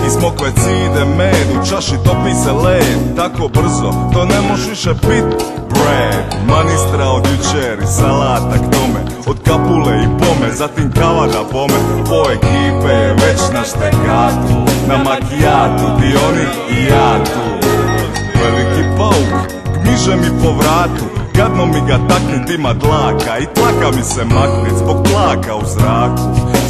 Iz smokve cide med, u čaši topi se led. Tako brzo, to ne moš više pit. Bread, manistra od jučer i salata k tome. Od kapule i pome, zatim kava da pome. Po ekipe je već na štekatu, na makijatu, ti oni i ja tu. Veliki pauk, gmiže mi po vratu, gadno mi ga taknit ima dlaka. I tlaka mi se maknit zbog tlaka u zraku.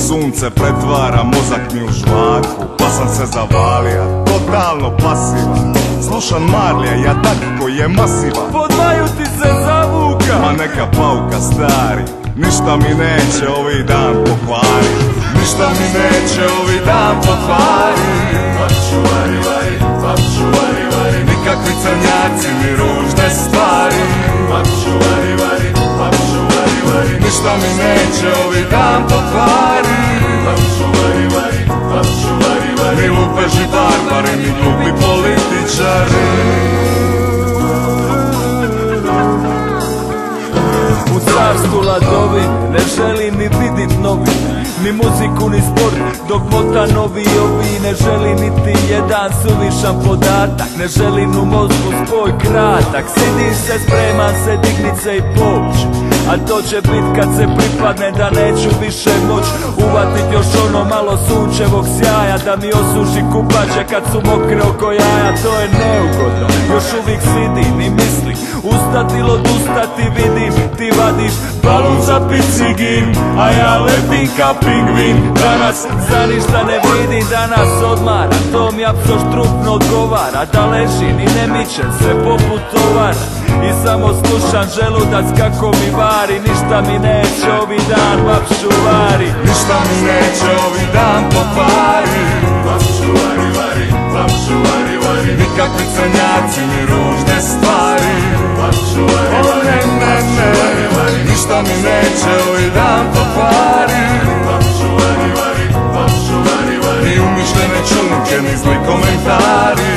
Sunce pretvara mozak mi u žvaku, pa sam se zavalija, totalno pasivan. Slušam Marlija, jadak koji je masivan. Podvaju ti se zavuka. Ma neka pauka stari, ništa mi neće ovaj dan pokvarit. Ništa mi neće ovaj dan pokvarit. Papčuvari vari, papčuvari vari, Nikakvi crnjaci ni ružne stvari. papčuvari vari, papčuvari vari, Ništa mi neće ovaj dan pokvarit. papčuvari vari, papčuvari vari. Ni lupeži barbari, ni glupi političari. U carstvu ladovin ne želim ni vidit novine, ni muziku ni sport, dok mota novi ovi. Ne želim niti jedan suvišan podatak, ne želim u mozgu spoj kratak. Sidim se, spreman se, dignit se i poć, a to će bit kad se pripadne da neću više moć uvatit još ono malo sunčevog sjaja, da mi osuši kupače kad su mokre oko jaja. To je neugodno, još uvijek sidim i mislim ustati ili odustati. Vidim, ti vadiš balon za picigin, a ja letim ka pingvin. Danas za ništa ne vidim, danas odmara, to mi apsoštrupno odgovara. Da ležim i ne mičem se poput tovara i samo slušam želudac kako mi vari. Ništa mi neće ovi dan, papčuvari. Ništa mi neće ovaj dan pokvarit. Papčuvari vari, papčuvari vari, Nikakvi crnjaci ni ružne stvari. papčuvari vari, papčuvari vari, Ništa mi neće ovaj dan pokvarit. papčuvari vari, papčuvari vari. Ni umišljene čunke, ni zli komentari.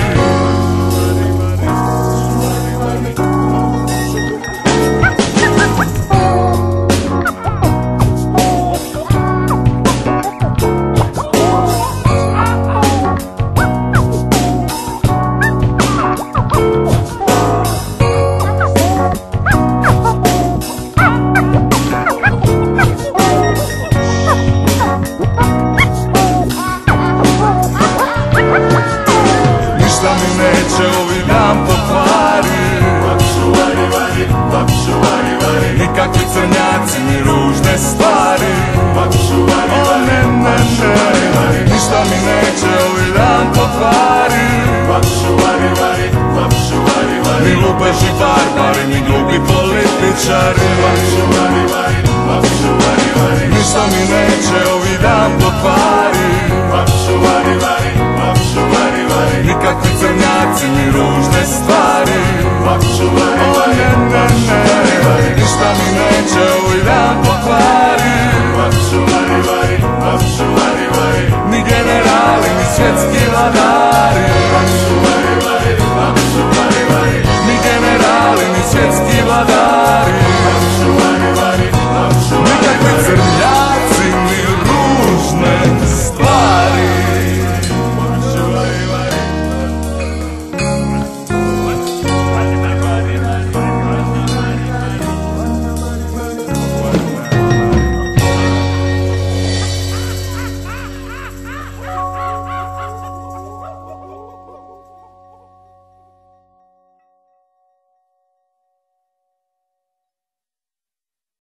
Ništa mi neće ovaj dan pokvarit. Papčuvari vari, papčuvari vari, Nikakvi crnjaci ni ružne stvari. papčuvari vari, papčuvari vari, Ništa mi neće ovaj dan pokvarit. papčuvari vari, papčuvari vari, Ni lupeži barbari, ni glupi političari. papčuvari vari, papčuvari vari, Ništa mi neće ovaj dan pokvarit. papčuvari vari, papčuvari vari, Nikakvi crnjaci ni ružne stvari. papčuvari vari, papčuvari vari, Ništa mi neće ovaj dan pokvarit. papčuvari vari, papčuvari vari, Ni generali, ni svjetski vladari.